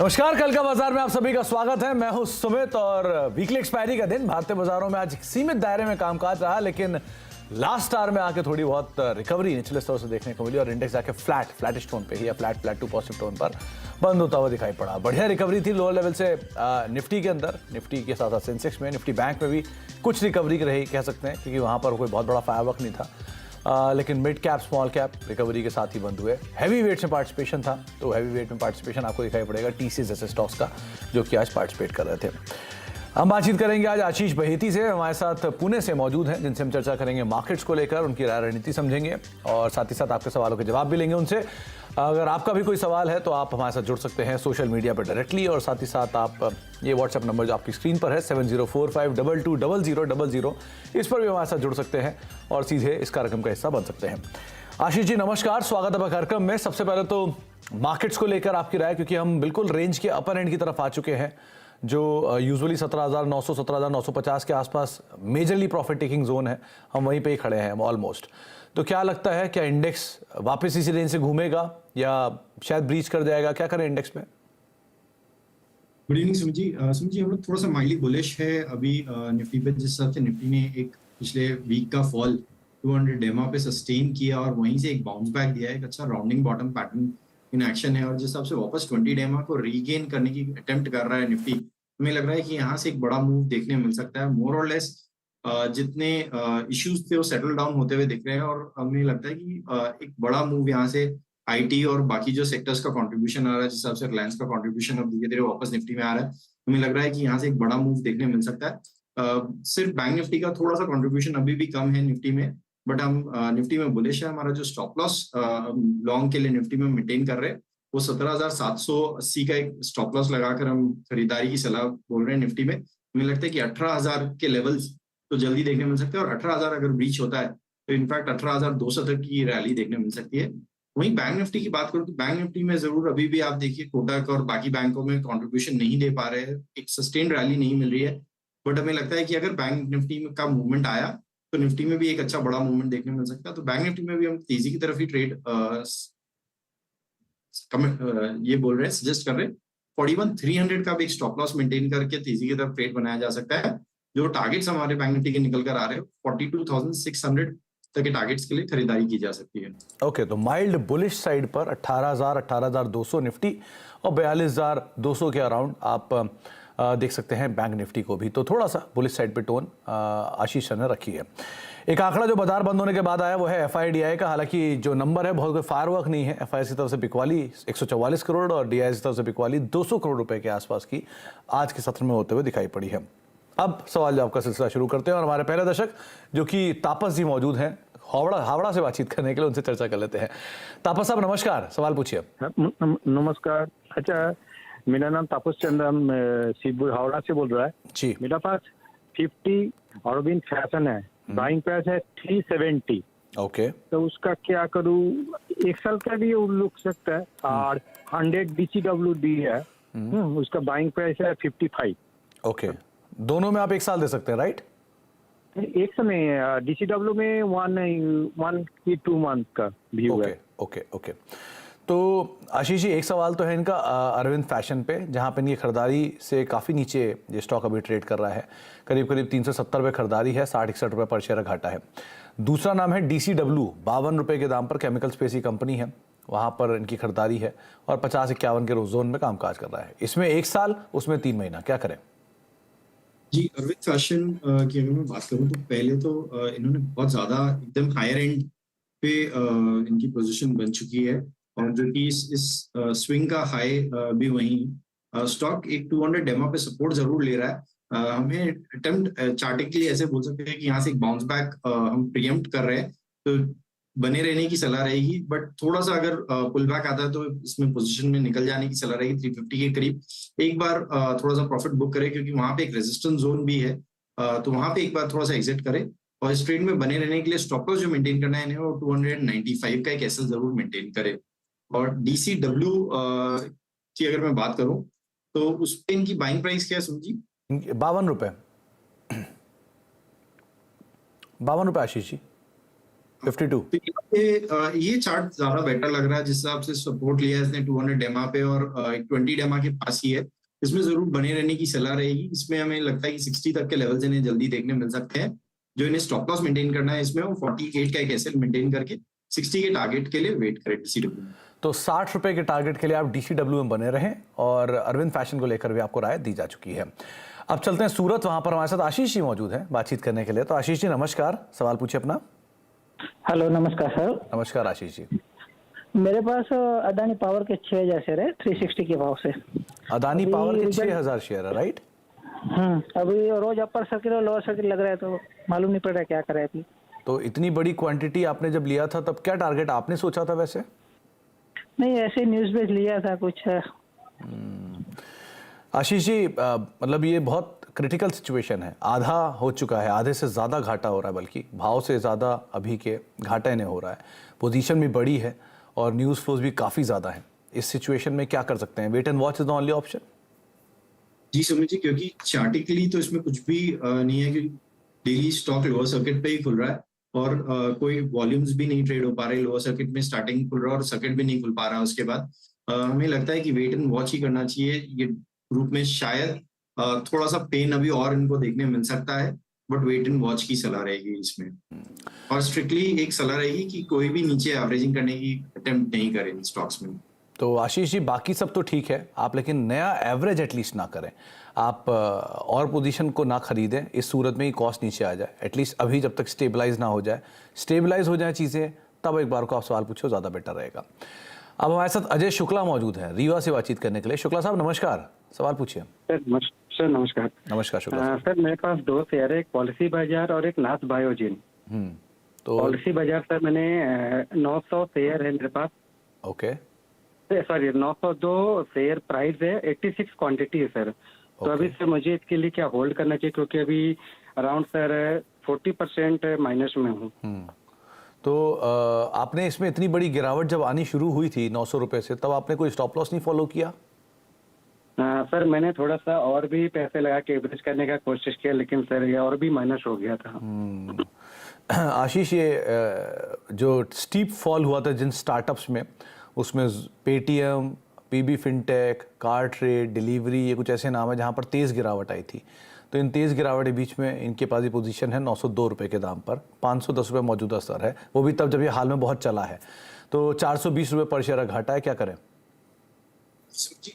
नमस्कार, कल का बाजार में आप सभी का स्वागत है। मैं हूं सुमित और वीकली एक्सपायरी का दिन भारतीय बाजारों में आज सीमित दायरे में कामकाज रहा, लेकिन लास्ट आवर में आके थोड़ी बहुत रिकवरी निचले स्तर से देखने को मिली और इंडेक्स जाके फ्लैटिश टोन पे ही या फ्लैट टू पॉजिटिव टोन पर बंद होता हुआ दिखाई पड़ा। बढ़िया रिकवरी थी लोअर लेवल से निफ्टी के अंदर, निफ्टी के साथ साथ सेंसेक्स में, निफ्टी बैंक में भी कुछ रिकवरी रही कह सकते हैं, क्योंकि वहां पर कोई बहुत बड़ा फायरवर्क नहीं था। लेकिन mid cap small cap recovery के साथ ही बंद हुए। हैवी वेट में पार्टिसिपेशन था, तो हैवी वेट में पार्टिसिपेशन आपको दिखाई पड़ेगा टीसीएस जैसे स्टॉक्स का, जो कि आज पार्टिसिपेट कर रहे थे। हम बातचीत करेंगे आज आशीष बहेती से, हमारे साथ पुणे से मौजूद हैं, जिनसे हम चर्चा करेंगे मार्केट्स को लेकर, उनकी राय रणनीति समझेंगे और साथ ही साथ आपके सवालों के जवाब भी लेंगे उनसे। अगर आपका भी कोई सवाल है तो आप हमारे साथ जुड़ सकते हैं सोशल मीडिया पर डायरेक्टली, और साथ ही साथ आप ये व्हाट्सएप नंबर जो आपकी स्क्रीन पर है 7045220000, इस पर भी हमारे साथ जुड़ सकते हैं और सीधे इस कार्यक्रम का हिस्सा बन सकते हैं। आशीष जी नमस्कार, स्वागत है कार्यक्रम में। सबसे पहले तो मार्केट्स को लेकर आपकी राय, क्योंकि हम बिल्कुल रेंज के अपर एंड की तरफ आ चुके हैं, जो यूजुअली 17,900 17,950 के आसपास मेजरली प्रॉफिट टेकिंग जोन है, हम वहीं पे ही खड़े हैं ऑलमोस्ट। तो क्या लगता है, क्या इंडेक्स वापस इसी रेंज से घूमेगा या शायद ब्रीच कर जाएगा? क्या करें इंडेक्स में? Good evening Sumit ji. हम लोग थोड़ा सा माइल्डली बुलिश है अभी निफ्टी पे। जिस हिसाब से निफ्टी ने एक पिछले वीक का फॉल 200 डेमा पे सस्टेन किया और वहीं से एक बाउंस बैक दिया, एक अच्छा rounding bottom pattern in action है, और जिस हिसाब से वापस 20 डेमा को रीगेन करने की अटेम्प्ट कर रहा है निफ्टी, हमें लग रहा है कि यहाँ से एक बड़ा मूव देखने मिल सकता है। मोर और लेस जितने इश्यूज थे वो सेटल डाउन होते हुए दिख रहे हैं, और हमें लगता है कि एक बड़ा मूव यहाँ से आईटी और बाकी जो सेक्टर्स का कंट्रीब्यूशन आ रहा है, जिस हिसाब से रिलायंस का कंट्रीब्यूशन अब धीरे धीरे वापस निफ्टी में आ रहा है, हमें लग रहा है कि यहाँ से एक बड़ा मूव देखने मिल सकता है। सिर्फ बैंक निफ्टी का थोड़ा सा कंट्रीब्यूशन अभी भी कम है निफ्टी में, बट हम निफ्टी में बुलिश है। हमारा जो स्टॉप लॉस लॉन्ग के लिए निफ्टी में मेंटेन कर रहे हैं वो 17,780 का एक स्टॉप लॉस लगाकर हम खरीदारी की सलाह बोल रहे हैं निफ्टी में। हमें लगता है कि 18,000 के लेवल्स तो जल्दी देखने मिल सकते हैं, और 18,000 अगर ब्रीच होता है तो इनफैक्ट 18,200 तक की रैली देखने मिल सकती है। वहीं बैंक निफ्टी की बात करूं तो बैंक निफ्टी में जरूर अभी भी आप देखिए कोटक और बाकी बैंकों में कंट्रीब्यूशन नहीं दे पा रहे हैं, एक सस्टेन रैली नहीं मिल रही है। बट हमें लगता है कि अगर बैंक निफ्टी का मूवमेंट आया तो निफ्टी में भी एक अच्छा बड़ा मूवमेंट देखने मिल सकता है। तो बैंक निफ्टी में भी हम तेजी की तरफ ही ट्रेड ये बोल रहे हैं, सजेस्ट कर रहे हैं। 41,300 का भी एक स्टॉप लॉस मेंटेन करके तेजी की तरफ ट्रेड बनाया जा सकता है। जो टारगेट्स हमारे बैंक निफ्टी के निकल कर आ रहे हैं 42,600 तक के टारगेट्स के लिए खरीदारी की जा सकती है। ओके, तो माइल्ड बुलिश साइड पर 18,000 18,200 निफ्टी और 42,200 के अराउंड आप देख सकते हैं बैंक निफ्टी को भी। तो थोड़ा सा बुलिश साइड पे टोन आशीष सर ने रखी है। एक आंकड़ा जो बाजार बंद होने के बाद आया वो है एफआईडीआई का। हालांकि जो नंबर है बहुत कोई फायरवर्क नहीं है। एफआई की तरफ से बिकवाली 144 करोड़ और डीआई की तरफ से बिकवाली 200 करोड़ रुपए के आसपास की आज के सत्र में होते हुए दिखाई पड़ी है। अब सवाल जवाब का सिलसिला शुरू करते हैं और हमारे पहले दर्शक जो कि तापस जी मौजूद हैं हावड़ा से बातचीत करने के लिए, उनसे चर्चा कर लेते हैं। तापस साहब नमस्कार, सवाल पूछिए। नमस्कार। अच्छा, मेरा नाम तापस चंद्र, शिवपुर हावड़ा से बोल रहा है जी। मेरा पास 50 अरविंद फैशन है, बाइंग प्राइस है 370। ओके, तो उसका क्या करूं? एक साल का भी वो लुक सकता है, और 100 DCWD है, उसका बाइंग प्राइस है 55। ओके, दोनों में आप एक साल दे सकते हैं, राइट? एक समय DCW में 1 की 2 मंथ का व्यू है। Okay okay. तो आशीष जी, एक सवाल तो है इनका अरविंद फैशन पे, जहां पे इनकी खरीदारी से काफ़ी नीचे ये स्टॉक अभी ट्रेड कर रहा है। करीब 370 रुपये खरीदारी है, 60-61 रुपये पर शेयर घाटा है। दूसरा नाम है DCW, 52 रुपये के दाम पर केमिकल स्पेस की कंपनी है, वहाँ पर इनकी खरीदारी है और 50-51 के जोन में कामकाज कर रहा है। इसमें 1 साल, उसमें 3 महीना, क्या करें? जी, अरविंद फैशन की अगर मैं बात करूं तो पहले तो इन्होंने बहुत ज्यादा एकदम हायर एंड पे इनकी पोजीशन बन चुकी है, और जो कि इस स्विंग का हाई भी वहीं स्टॉक एक 200 डेमा पे सपोर्ट जरूर ले रहा है। हमें अटेम्प्ट चार्टिंग के लिए ऐसे बोल सकते हैं कि यहाँ से एक बाउंस बैक हम प्रीएम्प्ट कर रहे हैं, तो बने रहने की सलाह रहेगी। बट थोड़ा सा अगर पुल बैक आता है तो इसमें पोजीशन में निकल जाने की सलाह रहेगी 350 के करीब। एक बार थोड़ा सा प्रॉफिट बुक करे, क्योंकि वहां पे एक रेजिस्टेंस जोन भी है, तो वहां पे एक बार थोड़ा सा एग्जिट करे, और इस ट्रेड में बने रहने के लिए स्टॉप लॉस जो मेंटेन करना है इन्हें वो 295 का एक एसएल जरूर मेंटेन करे। और DCW की अगर मैं बात करूं तो उस पे इनकी बाइंग प्राइस क्या है समझी? 52 रुपये। 52 रुपये आशीष जी। 52। ये चार्ट ज्यादा बेटर लग रहा है, जिस हिसाब से सपोर्ट लिया है इसने 200 डेमा पे और 20 डेमा के पास ही है। इसमें जरूर बने रहने की सलाह रहेगी। इसमें हमें लगता है कि 60 तक के लेवल्स इन्हें जल्दी देखने मिल सकते हैं। जो इन्हें स्टॉप लॉस मेंटेन करना है इसमें, वो 48 का एक एसएल मेंटेन करके 60 के टारगेट के लिए वेट करें डीसीडब्ल्यू में। तो 60 रुपए के टारगेट के लिए आप डीसीडब्ल्यू में बने रहें, और अरविंद फैशन को लेकर भी आपको राय दी जा चुकी है। अब चलते हैं सूरत, वहां पर हमारे साथ आशीष जी मौजूद हैं बातचीत करने के लिए। तो आशीष जी नमस्कार, सवाल पूछिए अपना। हेलो, नमस्कार सर। नमस्कार आशीष जी। मेरे पास अदानी पावर के 6000 शेयर है 360 के भाव से। अदानी अभी पावर के रिजल्ट- 6000 शेयर है, राइट? अभी रोज अपर सर्किट और लोअर सर्किट लग रहा है, तो मालूम नहीं पड़ रहा क्या करे अभी। तो इतनी बड़ी क्वांटिटी आपने जब लिया था, तब क्या टारगेट आपने सोचा था वैसे? नहीं, ऐसे न्यूज बेस लिया था कुछ। आशीष जी, मतलब ये बहुत क्रिटिकल सिचुएशन है, आधा हो चुका है, आधे से ज़्यादा घाटा हो रहा है, बल्कि भाव से ज़्यादा अभी के घाटा इन्हें हो रहा है, पोजीशन भी बड़ी है और न्यूज़ फ्लोज भी काफ़ी ज़्यादा है। इस सिचुएशन में क्या कर सकते हैं? Wait and watch is the only option? जी समझिए, क्योंकि चार्टिकली तो इसमें कुछ भी नहीं है, कि डेली स्टॉक लोअर सर्किट पे ही खुल रहा है और कोई वॉल्यूम्स भी नहीं ट्रेड हो पा रहे। लोअर सर्किट में स्टार्टिंग खुल रहा है और सर्किट भी नहीं खुल पा रहा। उसके बाद हमें लगता है कि वेट एंड वॉच ही करना चाहिए। ये ग्रुप में शायद थोड़ा सा पेन अभी और इनको देखने मिल सकता है, बट वेट एंड वॉच की सलाह रहेगी इसमें। और स्ट्रिक्टली एक सलाह रहेगी कि कोई भी नीचे एवरेजिंग करने की अटेम्प्ट नहीं करें इन स्टॉक्स में। तो आशीष जी, बाकी सब तो ठीक है, आप लेकिन नया एवरेज एटलीस्ट ना करें। आप और पोजीशन को ना खरीदें इस सूरत में ही कॉस्ट नीचे आ जाए, एटलीस्ट अभी जब तक स्टेबलाइज ना हो जाए। स्टेबलाइज हो जाए चीज़ें, तब एक बार को आप सवाल पूछो, ज़्यादा बेटर रहेगा। अब हमारे साथ अजय शुक्ला मौजूद हैं रीवा से बातचीत करने के लिए। शुक्ला साहब नमस्कार, सवाल पूछिए। सर नमस्कार। नमस्कार शुक्ला साहब। सर मेरे पास 2 शेयर है, एक पॉलिसी बाजार और एक नाथ बायोजिन। तो पॉलिसी बाजार सर मैंने 900 शेयर है मेरे पास। ओके, सॉरी 902 शेयर प्राइस है, 86 क्वांटिटी है सर। तो Okay. अभी सर मुझे इसके लिए क्या होल्ड करना चाहिए, क्योंकि अभी अराउंड सर 40% माइनस में हूँ। तो आपने इसमें इतनी बड़ी गिरावट जब आनी शुरू हुई थी 900 रुपए से, तब आपने कोई स्टॉप लॉस नहीं फॉलो किया? सर मैंने थोड़ा सा और भी पैसे लगा के एवरेज करने का कोशिश किया, लेकिन सर ये और भी माइनस हो गया था। आशीष, ये जो स्टीप फॉल हुआ था जिन स्टार्टअप्स में, उसमें Paytm, PB Fintech, CarTrade, Delhivery, ये कुछ ऐसे नाम है जहां पर तेज़ गिरावट आई थी। तो इन तेज़ गिरावट के बीच में इनके पास ये पोजीशन है 902 रुपये के दाम पर। 510 रुपये मौजूदा स्तर है, वो भी तब जब ये हाल में बहुत चला है। तो 420 रुपये पर शेयर घाटा है, क्या करें?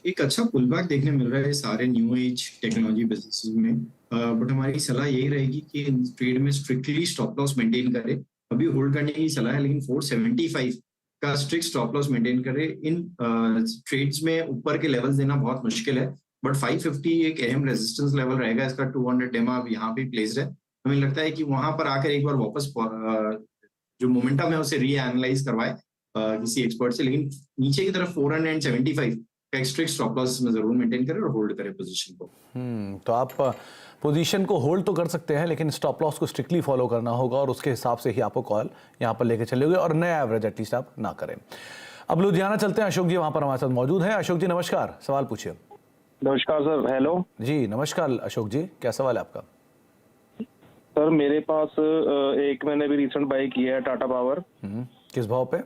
एक अच्छा पुलबैक देखने मिल रहा है सारे न्यू एज टेक्नोलॉजी बिजनेसेस में, बट हमारी सलाह यही रहेगी कि इन ट्रेड में स्ट्रिक्टली स्टॉप लॉस मेंटेन करें। अभी होल्ड करने की सलाह है, लेकिन 475 का स्ट्रिक्ट स्टॉप लॉस मेंटेन करें। इन ट्रेड्स में ऊपर के लेवल्स देना बहुत मुश्किल है, बट 550 एक अहम रेजिस्टेंस लेवल रहेगा। इसका 200 डेमा अब यहाँ पे प्लेस्ड है। हमें लगता है कि वहां पर आकर एक बार वापस जो मोमेंटम है उसे रीएनालाइज करवाए किसी एक्सपर्ट से, लेकिन नीचे की तरफ 475 का एक स्ट्रिक्ट स्टॉप लॉस में जरूर मेंटेन करें और होल्ड करें पोजीशन को। तो आप पोजीशन को होल्ड तो कर सकते हैं, लेकिन स्टॉप लॉस को स्ट्रिक्टली फॉलो करना होगा और उसके हिसाब से ही आपको कॉल यहाँ पर लेके चलोगे, और नया एवरेज एटलीस्ट आप ना करें। अब लुधियाना चलते हैं, अशोक जी वहाँ पर हमारे साथ मौजूद हैं। अशोक जी नमस्कार, सवाल पूछिए। नमस्कार सर। हेलो जी नमस्कार अशोक जी, क्या सवाल है आपका? सर, मेरे पास एक मैंने भी रिसेंट बाई किया है टाटा पावर। किस भाव पे?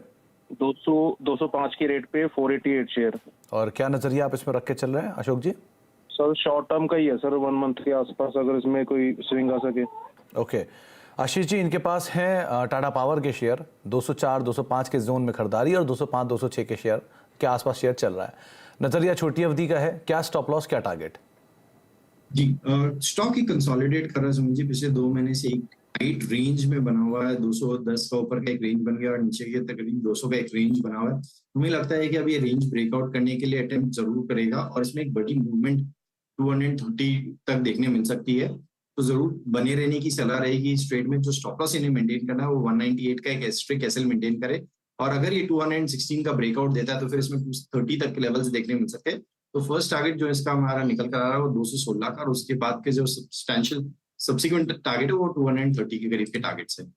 205 के रेट पे 488 शेयर। और क्या नजरिया आप इसमें रख के चल रहे हैं अशोक जी? सर शॉर्ट टर्म का ही है सर, 1 मंथ के आसपास, अगर इसमें कोई स्विंग आ सके। ओके आशीष जी, इनके पास हैं टाटा पावर के शेयर 204 205 के जोन में खरीदारी, और 205 206 के शेयर के आसपास शेयर चल रहा है। नजरिया छोटी अवधि का है, क्या स्टॉप लॉस, क्या टारगेट? जी, स्टॉक ही कंसोलिडेट कर रहा है समझिए। पिछले 2 महीने से एक टाइट रेंज में बना हुआ है। 210 का ऊपर का एक रेंज बन गया और नीचे के तकरीबन 200 का एक रेंज बना हुआ है। हमें लगता है कि अब ये रेंज ब्रेकआउट करने के लिए अटेम्प्ट जरूर करेगा और इसमें एक बड़ी मूवमेंट 230 तक देखने मिल सकती है। तो जरूर बने रहने की सलाह रहेगी इस ट्रेड में। जो स्टॉप लॉस इन्हें मेंटेन करना है वो 198 का एक स्ट्रिक्ट एसएल मेंटेन करे, और अगर ये 216 का ब्रेकआउट देता है तो फिर इसमें 230 तक के लेवल्स देखने मिल सकते हैं। तो फर्स्ट टारगेट जो इसका हमारा निकल कर आ रहा है वो 216 का, और उसके बाद के जो सब्सटैंशियल सब्सिक्वेंट टारगेट है वो 230 के करीब के टारगेट्स हैं।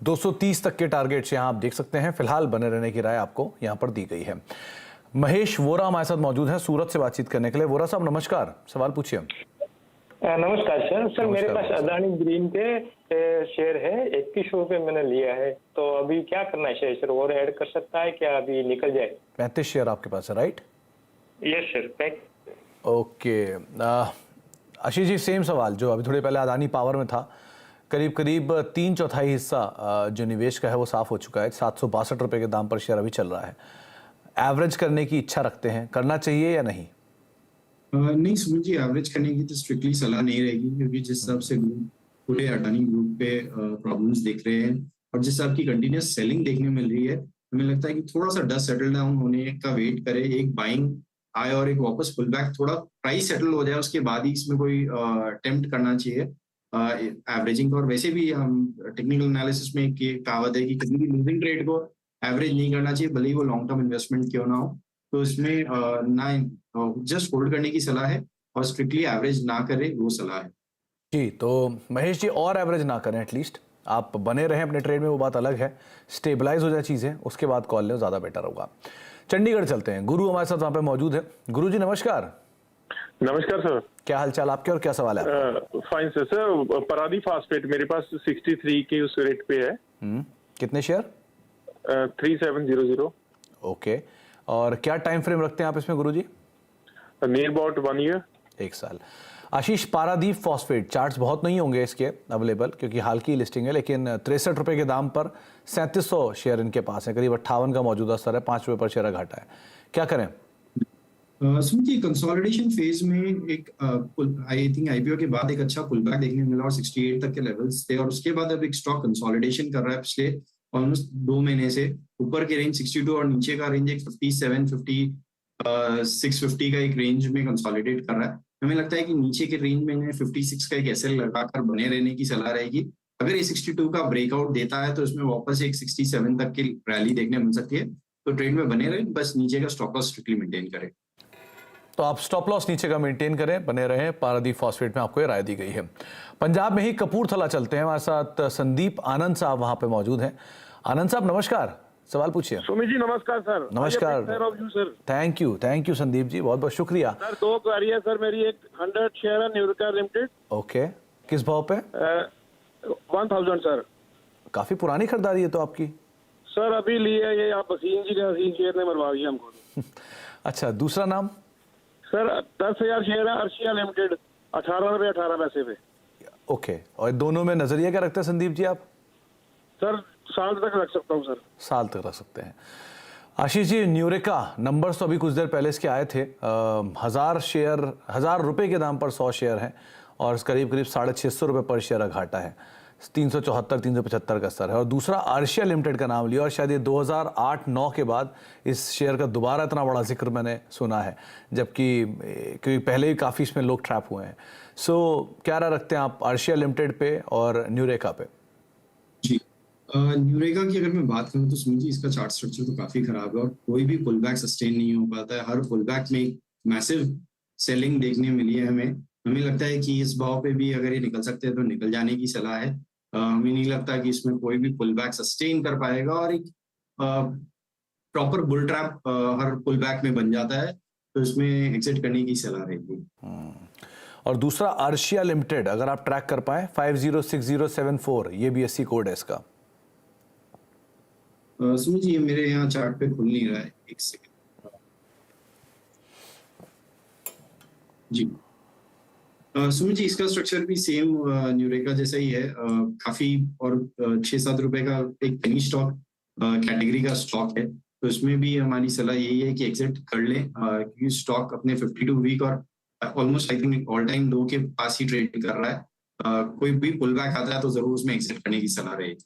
230 तक के टारगेट्स यहाँ आप देख सकते हैं। फिलहाल बने रहने की राय आपको यहाँ पर दी गई है। महेश वोरा हमारे साथ मौजूद हैं सूरत से बातचीत करने के लिए। वोरा साहब नमस्कार, सवाल पूछिए। नमस्कार सर। मेरे पास अदानी ग्रीन के शेयर है, 21 रुपए मैंने लिया है, तो अभी क्या करना है शेयर और ऐड कर सकता है क्या, अभी निकल जाए? 35 शेयर आपके पास है, right? Yes sir, pack. Okay. Ashish ji, same सवाल जो अभी थोड़ी पहले अदानी पावर में था। करीब करीब 3/4 हिस्सा जो निवेश का है वो साफ हो चुका है। 762 रुपए के दाम पर शेयर अभी चल रहा है। एवरेज करने की इच्छा रखते हैं, करना चाहिए या नहीं? नहीं सुमित जी, एवरेज करने की तो स्ट्रिक्टली सलाह नहीं रहेगी, क्योंकि जिस हिसाब से पूरे अडानी ग्रुप पे प्रॉब्लम्स देख रहे हैं और जिस हिसाब की कंटिन्यूस सेलिंग देखने मिल रही है, हमें लगता है कि थोड़ा सा डस्ट सेटल डाउन होने का वेट करे, एक बाइंग आए और एक वापस पुल बैक, थोड़ा प्राइस सेटल हो जाए, उसके बाद ही इसमें कोई अटेम्प्ट करना चाहिए एवरेजिंग। और वैसे भी हम टेक्निकल एनालिसिस में एक कहावत है कि कभी भी लूजिंग ट्रेड को एवरेज नहीं करना चाहिए, भले ही वो लॉन्ग टर्म इन्वेस्टमेंट क्यों ना हो। तो इसमें ना जस्ट होल्ड करने की सलाह है और स्ट्रिक्टली एवरेज ना करें, वो सलाह है जी। तो महेश जी, और एवरेज ना करें, एटलीस्ट आप बने रहें अपने ट्रेड में, वो बात अलग है। स्टेबलाइज हो जाए चीज़ें, उसके बाद कॉल लें, ज़्यादा बेटर होगा। चंडीगढ़ चलते हैं, गुरु हमारे साथ वहाँ पे मौजूद है। गुरु जी नमस्कार। नमस्कार सर। क्या हालचाल आपके और क्या सवाल है आपका? Fine sir. परादी फास्फेट मेरे पास 63 के उस रेट पे है। कितने शेयर? 3700। ओके। और क्या टाइम फ्रेम रखते हैं आप इसमें गुरु जी? Near about 1 year. 1 साल। आशीष, पारादीप फॉस्फेट चार्ट्स बहुत नहीं होंगे इसके अवेलेबल, क्योंकि हाल की लिस्टिंग है, लेकिन 63 रुपए के दाम पर 3700 शेयर इनके पास है। करीब 58 का मौजूदा स्तर है, 5 रुपए पर शेयर घाटा है। क्या करें? सुमित जी, कंसोलिडेशन फेज में एक आई थिंक आईपीओ के बाद एक अच्छा पुल बैक देखने मिला और 68 तक के लेवल्स थे, और उसके बाद अब एक स्टॉक कंसोलिडेशन कर रहा है पिछले ऑलमोस्ट 2 महीने से। ऊपर के रेंज 62 और नीचे का रेंज एक 57, 50, 650 का एक रेंज में कंसोलिडेट कर रहा है। हमें लगता है कि नीचे के रेंज में इन्हें 56 का एक एसएल लगाकर बने रहने की सलाह रहेगी। अगर ये 62 का ब्रेकआउट देता है तो इसमें वापस एक 67 तक की रैली देखने मिल सकती है। तो ट्रेड में बने रहे, बस नीचे का स्टॉप लॉस स्ट्रिक्टली मेंटेन करें। तो आप स्टॉप लॉस नीचे का मेंटेन करें, बने रहें। पारादीप फॉस्फेट में आपको ये राय दी गई है। पंजाब में ही कपूरथला चलते हैं, हमारे साथ संदीप आनंद साहब वहां पे मौजूद हैं। आनंद साहब नमस्कार, सवाल पूछिए। सुमित जी नमस्कार सर। नमस्कार। Sir thank you Sandeep ji, बहुत बहुत शुक्रिया। सर 2 क्वेरी है सर मेरी। एक 100 शेयर है न्यूरिका लिमिटेड। ओके, किस भाव पे? 1000 सर। काफी पुरानी खरीदारी है तो आपकी। सर अभी लिए ये आप वसीम जी का शेयर ने मरवा दिया हमको। अच्छा, दूसरा नाम? सर 10,000 शेयर है अर्शिया लिमिटेड, 18 रुपए 18 पैसे पे। ओके, और दोनों में नजरिया क्या रखते हैं संदीप जी आप? सर साल तक रख सकता हूँ सर। साल तक रख सकते हैं। आशीष जी, न्यूरेका नंबर्स तो अभी कुछ देर पहले इसके आए थे। 1000 रुपए के दाम पर 100 शेयर हैं और करीब 650 रुपए पर शेयर घाटा है। 374, 375 का स्तर है। और दूसरा अर्शिया लिमिटेड का नाम लिया, और शायद ये 2008-9 के बाद इस शेयर का दोबारा इतना बड़ा जिक्र मैंने सुना है, जबकि क्योंकि पहले ही काफ़ी इसमें लोग ट्रैप हुए हैं। सो क्या राय रखते हैं आप अर्शिया लिमिटेड पे और न्यूरेका पे? जी, न्यूरेका की अगर मैं बात करूं तो सुमित जी, इसका चार्ट स्ट्रक्चर तो काफी खराब है और कोई भी पुल बैक सस्टेन नहीं हो पाता है। हर पुल बैक में मैसिव सेलिंग देखने मिली है हमें लगता है कि इस भाव पे भी अगर ये निकल सकते हैं तो निकल जाने की सलाह है। हमें नहीं लगता कि इसमें कोई भी पुल बैक सस्टेन कर पाएगा और एक प्रॉपर बुल ट्रैप हर पुल बैक में बन जाता है, तो इसमें एग्जिट करने की सलाह रहेगी। और दूसरा अर्शिया लिमिटेड, अगर आप ट्रैक कर पाए, 506074, ये BSE कोड है इसका। सुमित जी, मेरे यहाँ चार्ट पे खुल नहीं रहा है, एक सेकंड। जी सुमित जी, इसका स्ट्रक्चर भी सेम न्यूरेका जैसा ही है। काफी और 6-7 रुपए का एक पेनी स्टॉक कैटेगरी का स्टॉक है, तो इसमें भी हमारी सलाह यही है कि एग्जिट कर लें, क्योंकि स्टॉक अपने 52 वीक और almost I think all time low के पास ही ट्रेड कर रहा है। कोई भी पुल बैक आता है तो जरूर उसमें एग्जिट करने की सलाह रहेगी।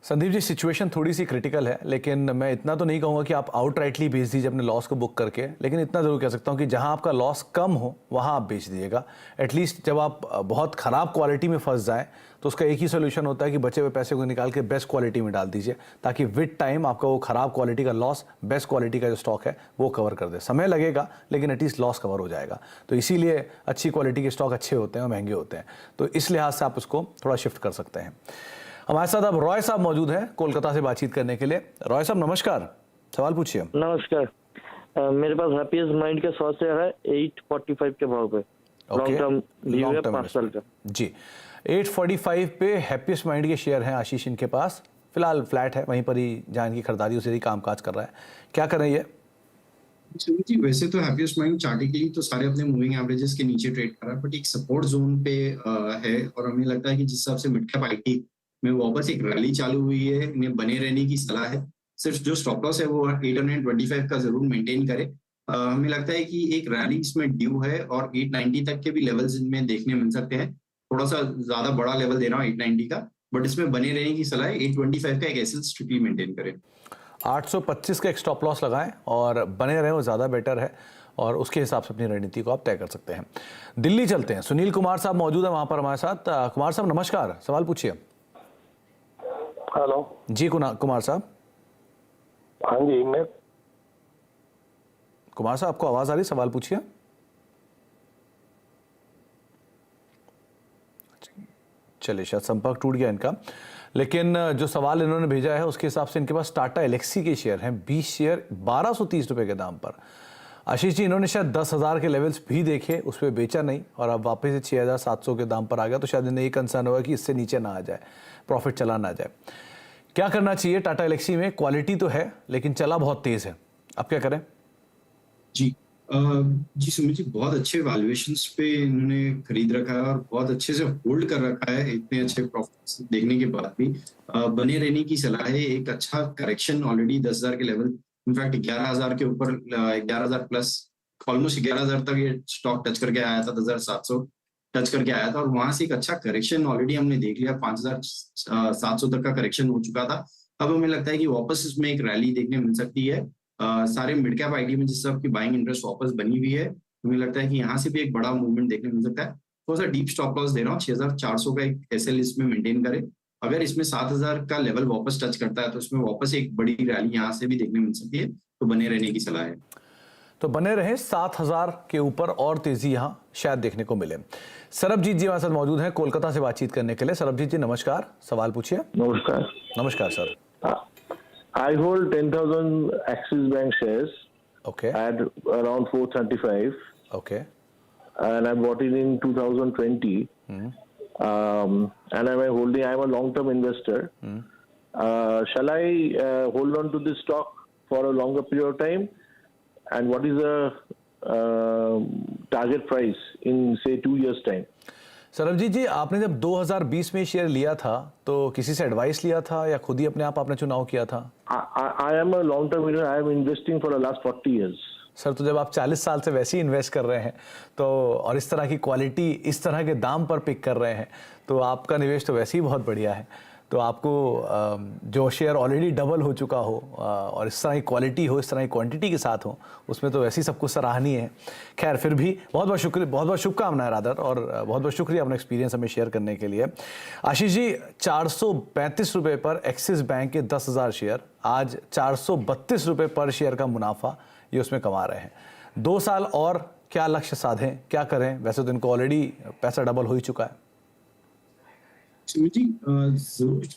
संदीप जी, सिचुएशन थोड़ी सी क्रिटिकल है, लेकिन मैं इतना तो नहीं कहूँगा कि आप आउटराइटली बेच दीजिए अपने लॉस को बुक करके, लेकिन इतना ज़रूर कह सकता हूँ कि जहाँ आपका लॉस कम हो वहाँ आप बेच दीजिएगा। एटलीस्ट जब आप बहुत ख़राब क्वालिटी में फंस जाएं तो उसका एक ही सोल्यूशन होता है कि बचे हुए पैसे को निकाल के बेस्ट क्वालिटी में डाल दीजिए, ताकि विद टाइम आपका वो ख़राब क्वालिटी का लॉस बेस्ट क्वालिटी का जो स्टॉक है वो कवर कर दे। समय लगेगा लेकिन एटलीस्ट लॉस कवर हो जाएगा। तो इसीलिए अच्छी क्वालिटी के स्टॉक अच्छे होते हैं और महंगे होते हैं, तो इस लिहाज से आप उसको थोड़ा शिफ्ट कर सकते हैं। हमारे साथ अब रॉय साहब मौजूद हैं कोलकाता से बातचीत करने के लिए। रॉय साहब नमस्कार, सवाल पूछिए। नमस्कार। मेरे पास हैप्पीएस्ट माइंड के 100 शेयर है 845 के भाव पे। लॉन्ग टर्म व्यू है 5 साल का। जी, 845 पे हैप्पीएस्ट माइंड के शेयर हैं आशीष इनके पास, फिलहाल फ्लैट है, वहीं पर ही जहां इनकी खरीदारी उसी कामकाज कर रहा है। क्या कर रही है सुमित जी? वैसे तो हैप्पीएस्ट माइंड चार्टिकली तो सारे अपने मूविंग एवरेजेस के नीचे ट्रेड कर रहा है, बट एक सपोर्ट जोन पे है, और हमें लगता है कि जिस हिसाब से मिड कैप आईटी में वापस एक रैली चालू हुई है, इन्हें बने रहने की सलाह है। सिर्फ जो स्टॉप लॉस है वो 825 का जरूर मेंटेन करे। हमें लगता है कि एक रैली इसमें ड्यू है और 890 तक के भी लेवल्स इनमें देखने मिल सकते हैं। थोड़ा सा ज्यादा बड़ा लेवल दे रहा हूँ 890 का, बट इसमें बने रहने की सलाह है। 825 का एक एसएल स्ट्रिक्टली मेंटेन करें। 825 का एक स्टॉप लॉस लगाएं और बने रहें, वो ज़्यादा बेटर है, और उसके हिसाब से अपनी रणनीति को आप तय कर सकते हैं। दिल्ली चलते हैं, सुनील कुमार साहब मौजूद है वहां पर हमारे साथ। कुमार साहब नमस्कार, सवाल पूछिए। हेलो जी कुमार साहब। हाँ जी, मैं कुमार साहब आपको आवाज आ रही, सवाल पूछिए। चलिए, शायद संपर्क टूट गया इनका, लेकिन जो सवाल इन्होंने भेजा है उसके हिसाब से इनके पास टाटा एलेक्सी के शेयर हैं, 20 शेयर 1230 रुपए के दाम पर। आशीष जी, इन्होंने शायद 10,000 के लेवल्स भी देखे, उस पर बेचा नहीं और अब वापस से 6,700 के दाम पर आ गया, तो शायद इन्हें ये कंसर्न होगा कि इससे नीचे ना आ जाए, प्रॉफिट चला ना जाए। क्या करना चाहिए टाटा एलेक्सी में? क्वालिटी तो है लेकिन चला बहुत तेज है, अब क्या करें? जी सुमित जी, बहुत अच्छे वैल्यूएशंस पे इन्होंने खरीद रखा है और बहुत अच्छे से होल्ड कर रखा है। इतने अच्छे प्रॉफिट्स देखने के बाद भी बने रहने की सलाह है। एक अच्छा करेक्शन ऑलरेडी 10,000 के लेवल, इनफैक्ट 11,000 के ऊपर, 11,000 प्लस, ऑलमोस्ट 11,000 तक ये स्टॉक टच करके आया था, 10,700 टच करके आया था, और वहां से एक अच्छा करेक्शन ऑलरेडी हमने देख लिया। 5,700 तक का करेक्शन हो चुका था। अब हमें लगता है कि वापस इसमें एक रैली देखने मिल सकती है। सारे मिड कैप आईटी में जिस सबकी बाइंग इंटरेस्ट वापस बनी हुई है, हमें लगता है कि यहाँ से भी एक बड़ा मूवमेंट देखने मिल सकता है। थोड़ा सा डीप स्टॉप लॉस दे रहा हूँ, 6,400 का एक एसएल इसमें मेंटेन करे। अगर इसमें 7,000 का लेवल वापस टच करता है तो इसमें वापस एक बड़ी रैली यहाँ से भी देखने मिल सकती है, तो बने रहने की सलाह है। तो बने रहे, 7,000 के ऊपर और तेजी यहाँ शायद देखने को मिले। सरबजीत जी हमारे साथ मौजूद हैं कोलकाता से बातचीत करने के लिए। सरबजीत जी नमस्कार, सवाल पूछिए। नमस्कार। नमस्कार sir. I hold 10,000 Axis Bank shares Okay. at around 435, Okay. and I bought it in 2020. And I'm a long-term investor. Shall I hold on to this stock for a longer period of time? And what is the target price in say 2 years' time? Sarabjit जी, आपने जब 2020 में share लिया था तो किसी से advice लिया था या खुद ही अपने आप आपने चुनाव किया था? I am a long-term investor. I am investing for the last 40 years. Sir, तो जब आप 40 साल से वैसे ही इन्वेस्ट कर रहे हैं तो, और इस तरह की क्वालिटी इस तरह के दाम पर पिक कर रहे हैं, तो आपका निवेश तो वैसे ही बहुत बढ़िया है। तो आपको जो शेयर ऑलरेडी डबल हो चुका हो और इस तरह की क्वालिटी हो, इस तरह की क्वांटिटी के साथ हो, उसमें तो वैसे ही सब कुछ सराहनीय है। खैर, फिर भी बहुत बहुत शुक्रिया, बहुत बहुत शुभकामनाएं रादर, और बहुत बहुत शुक्रिया अपना एक्सपीरियंस हमें शेयर करने के लिए। आशीष जी, 435 रुपये पर एक्सिस बैंक के 10,000 शेयर आज 432 रुपये पर शेयर का मुनाफा ये उसमें कमा रहे हैं। 2 साल और क्या लक्ष्य साधें, क्या करें? वैसे तो इनको ऑलरेडी पैसा डबल हो ही चुका है। सुमित जी,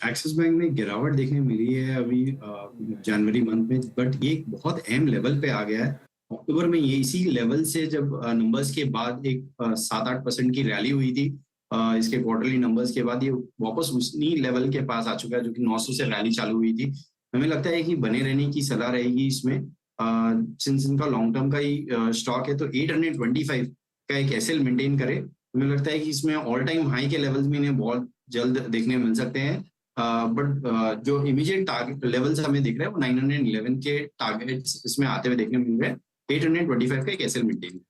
एक्सिस बैंक में गिरावट देखने मिली है अभी जनवरी मंथ में, बट ये एक बहुत अहम लेवल पे आ गया है। अक्टूबर में ये इसी लेवल से जब नंबर्स के बाद एक 7-8% की रैली हुई थी, इसके क्वार्टरली नंबर्स के बाद ये वापस उसी लेवल के पास आ चुका है जो कि 900 से रैली चालू हुई थी। हमें लगता है कि बने रहने की सलाह रहेगी इसमें। सिंस इनका लॉन्ग टर्म का ही स्टॉक है, तो 825 का एक एसएल मेंटेन करे। हमें लगता है कि इसमें ऑल टाइम हाई के लेवल्स में इन्हें बहुत जल्द देखने मिल सकते हैं, बट जो इमीडिएट टारगेट लेवल्स हमें दिख रहे हैं वो 911 के टारगेट्स इसमें आते हुए देखने मिल रहे हैं। 825 का एक एसएल मेंटेन।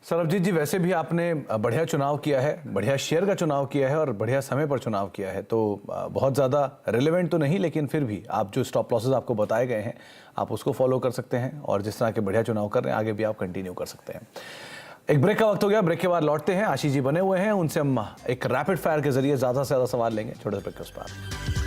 सरबजीत जी, वैसे भी आपने बढ़िया चुनाव किया है, बढ़िया शेयर का चुनाव किया है और बढ़िया समय पर चुनाव किया है, तो बहुत ज़्यादा रिलेवेंट तो नहीं, लेकिन फिर भी आप जो स्टॉप लॉसेस आपको बताए गए हैं आप उसको फॉलो कर सकते हैं, और जिस तरह के बढ़िया चुनाव कर रहे हैं आगे भी आप कंटिन्यू कर सकते हैं। एक ब्रेक का वक्त हो गया, ब्रेक के बाद लौटते हैं। आशीष जी बने हुए हैं, उनसे हम एक रैपिड फायर के जरिए ज़्यादा से ज़्यादा सवाल लेंगे। छोटे से ब्रेक के उस पर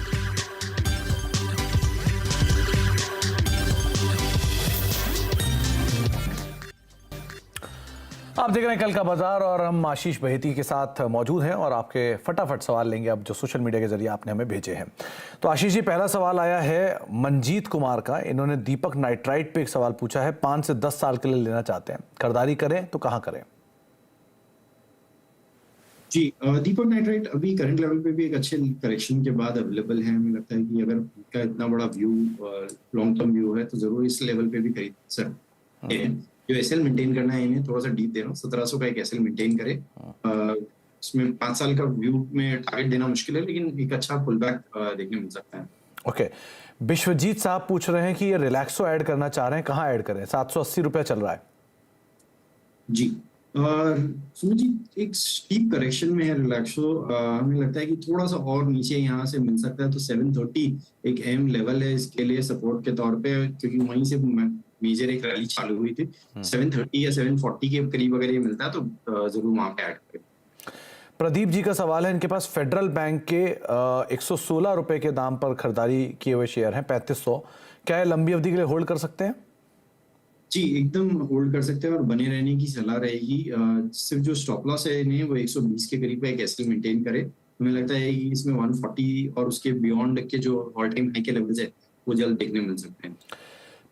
आप देख रहे हैं कल का बाजार, और हम आशीष बहेती के साथ मौजूद हैं और आपके फटाफट सवाल लेंगे अब जो सोशल मीडिया के जरिए आपने हमें भेजे हैं। तो आशीष जी, पहला सवाल आया है मंजीत कुमार का। इन्होंने दीपक नाइट्राइट पे एक सवाल पूछा है। 5 से 10 साल के लिए लेना चाहते हैं, खरीदारी करें तो कहाँ करें? जी दीपक नाइट्राइट अभी करंट लेवल पे भी एक अच्छे करेक्शन के बाद अवेलेबल है। हमें लगता है कि अगर इसका इतना बड़ा व्यू लॉन्ग टर्म व्यू है तो जरूर इस लेवल पे भी खरीद सकते हैं। जो एसएल मेंटेन करना है इन्हें थोड़ा सा डीप देना, 1700 का एक एसएल मेंटेन करे। इसमें 5 साल का व्यू में टारगेट देना मुश्किल है, लेकिन एक अच्छा पुल बैक देखने मिल सकता है। ओके, विश्वजीत साहब पूछ रहे हैं कि ये रिलैक्सो ऐड करना चाह रहे हैं, कहाँ ऐड करें? 780 रुपया चल रहा है। जी सुमित जी, एक स्टीप करेक्शन में है रिलैक्सो। हमें लगता है कि थोड़ा सा और नीचे यहाँ से मिल सकता है, तो 730 एक अहम लेवल है इसके लिए सपोर्ट के तौर पे, क्योंकि वहीं से मेजर एक रैली चालू हुई थी। 730 या 740 के करीब अगर ये मिलता है तो जरूर वहां पे ऐड करें। प्रदीप जी का सवाल है, इनके पास फेडरल बैंक के 116 रुपए के दाम पर खरीदारी किए हुए शेयर हैं 3500, क्या है लंबी अवधि के लिए होल्ड कर सकते हैं? जी एकदम होल्ड कर सकते हैं और बने रहने की सलाह रहेगी। सिर्फ जो स्टॉप लॉस है इन्हें वो 120 के करीब एक एसएल मेंटेन करे। हमें लगता है कि इसमें 140 और उसके बियॉन्ड के जो ऑल टाइम हाई के लेवल्स है वो जल्द देखने मिल सकते हैं।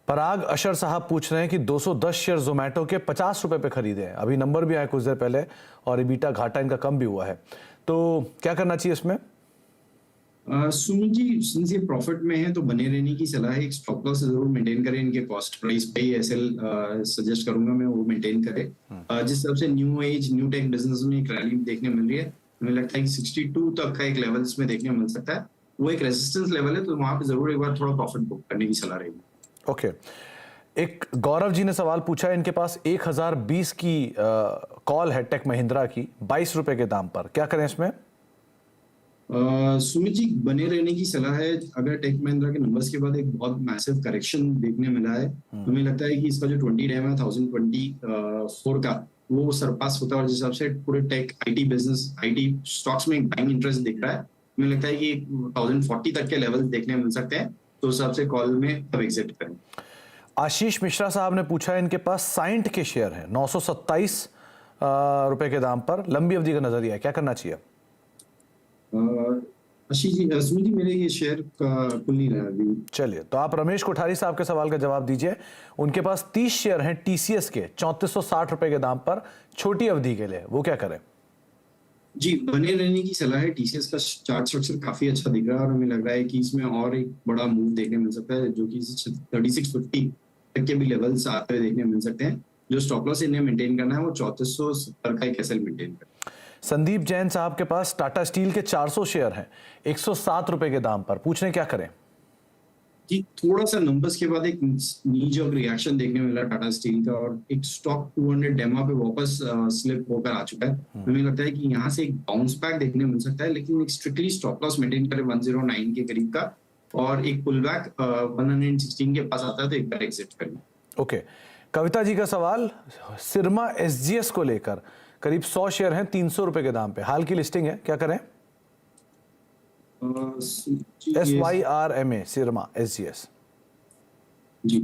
पराग अशर साहब पूछ रहे हैं कि 210 शेयर जोमेटो के 50 रुपए पे खरीदे हैं, अभी नंबर भी आया कुछ देर पहले और इबीटा घाटा इनका कम भी हुआ है, तो क्या करना चाहिए इसमें? सुमित जी, सिंस ये प्रॉफिट में है तो बने रहने की सलाह है। एक स्टॉप लॉस जरूर मेंटेन करें, इनके कॉस्ट प्राइस पे ही एसएल सजेस्ट करूंगा मैं, वो मेंटेन करें। जिस तरह से new age new tech business में एक रैली देखने मिल रही है, हमें लगता है कि 62 तक का एक लेवल इसमें देखने मिल सकता है, वो एक रेजिस्टेंस लेवल है, तो वहां पे जरूर एक बार थोड़ा प्रॉफिट बुक करने की सलाह रहेगी। ओके, एक गौरव जी ने सवाल पूछा है, इनके पास 1020 की कॉल है टेक महिंद्रा की 22 रुपए के दाम पर, क्या करें इसमें? सुमित जी, बने रहने की सलाह है। अगर टेक महिंद्रा के नंबर्स के बाद एक बहुत मैसिव करेक्शन देखने मिला है, हमें लगता है कि इसका जो 20 डैम है 1024 का, वो सरपास होता है और जिस हिसाब से पूरे tech IT business IT stocks में एक बाइंग इंटरेस्ट दिख रहा है, हमें लगता है कि 1040 तक के लेवल देखने मिल सकते हैं, तो उस हिसाब से कॉल में अब एग्जिट करें। आशीष मिश्रा साहब ने पूछा है, इनके पास साइंट के शेयर हैं 927 रुपए के दाम पर, लंबी अवधि का नजरिया है, क्या करना चाहिए? आशीष जी, सुमित जी, मेरे ये शेयर का खुल नहीं रहा अभी। चलिए, तो आप रमेश कोठारी साहब के सवाल का जवाब दीजिए। उनके पास 30 शेयर हैं टीसीएस के 3460 रुपए के दाम पर, छोटी अवधि के लिए, वो क्या करें? जी, बने रहने की सलाह है। टीसीएस का चार्ट स्ट्रक्चर काफी अच्छा दिख रहा है और हमें लग रहा है कि इसमें और एक बड़ा मूव देखने मिल सकता है, जो कि 3650 तक के भी लेवल्स आते हुए देखने मिल सकते हैं। जो स्टॉप लॉस इन्हें मेंटेन करना है वो 3470 का एक एसएल मेंटेन करना है। संदीप जैन साहब के पास टाटा स्टील के 400 शेयर हैं 107 रुपए के दाम पर, पूछ रहे हैं क्या करें? जी, थोड़ा सा नंबर्स के बाद एक नी जॉक रिएक्शन देखने मिला टाटा स्टील का और एक स्टॉक 200 डेमा पे वापस स्लिप होकर आ चुका है। हमें लगता है कि यहाँ से एक बाउंस बैक देखने मिल सकता है, लेकिन एक स्ट्रिक्टली स्टॉप लॉस मेंटेन करें 109 के करीब का, और एक पुल बैक 116 के पास आता है तो एक बार एग्जिट करें। ओके, कविता जी का सवाल सिरमा एसजीएस को लेकर, करीब 100 शेयर हैं 300 रुपए के दाम पे, हाल की लिस्टिंग है, क्या करें? SYRMA Syrma SGS. जी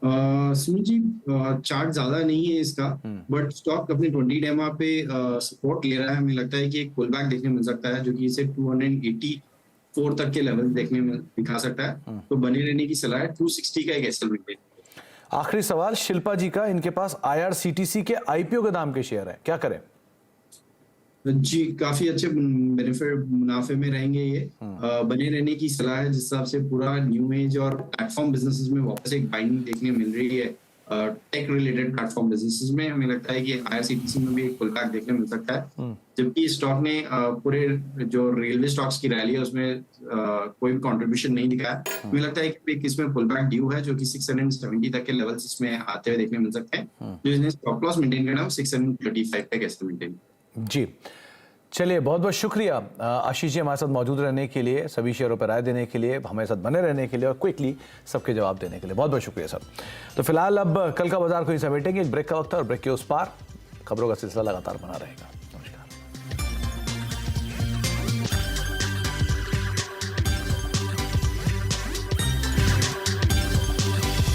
सुमित जी, चार्ट ज्यादा नहीं है इसका, बट स्टॉक अपने 20 डेमा पे सपोर्ट ले रहा है। हमें लगता है कि एक पुल बैक देखने मिल सकता है, जो कि इसे 284 तक के लेवल देखने में दिखा सकता है, तो बने रहने की सलाह है। 260 का एक एसएल मेंटेन। आखिरी सवाल शिल्पा जी का, इनके पास IRCTC के आईपीओ के दाम के शेयर है, क्या करें? जी, काफी अच्छे बेनिफिट मुनाफे में रहेंगे ये। बने रहने की सलाह है, जिस हिसाब से पूरा न्यू एज और प्लेटफॉर्म बिजनेसेस में वापस एक बाइंग देखने मिल रही है। टेक रिलेटेड प्लेटफॉर्म बिजनेसेस में हमें लगता है कि IRCTC में भी एक पुल बैक देखने मिल सकता है, जबकि स्टॉक ने पूरे जो रेलवे स्टॉक्स की रैली है उसमें कोई भी कंट्रीब्यूशन नहीं दिखाया। हमें लगता है कि इसमें पुल बैक ड्यू है, जो कि 670 तक के लेवल्स इसमें आते हुए देखने मिल सकते हैं, जो इसने स्टॉप लॉस मेंटेन करना है 635 तक ऐसे मेंटेन। जी, चलिए, बहुत बहुत शुक्रिया आशीष जी हमारे साथ मौजूद रहने के लिए, सभी शेयरों पर राय देने के लिए, हमारे साथ बने रहने के लिए और क्विकली सबके जवाब देने के लिए बहुत बहुत शुक्रिया सर। तो फिलहाल अब कल का बाजार को ही समेटेंगे, एक ब्रेक का वक्त है और ब्रेक के उस पार खबरों का सिलसिला लगातार बना रहेगा।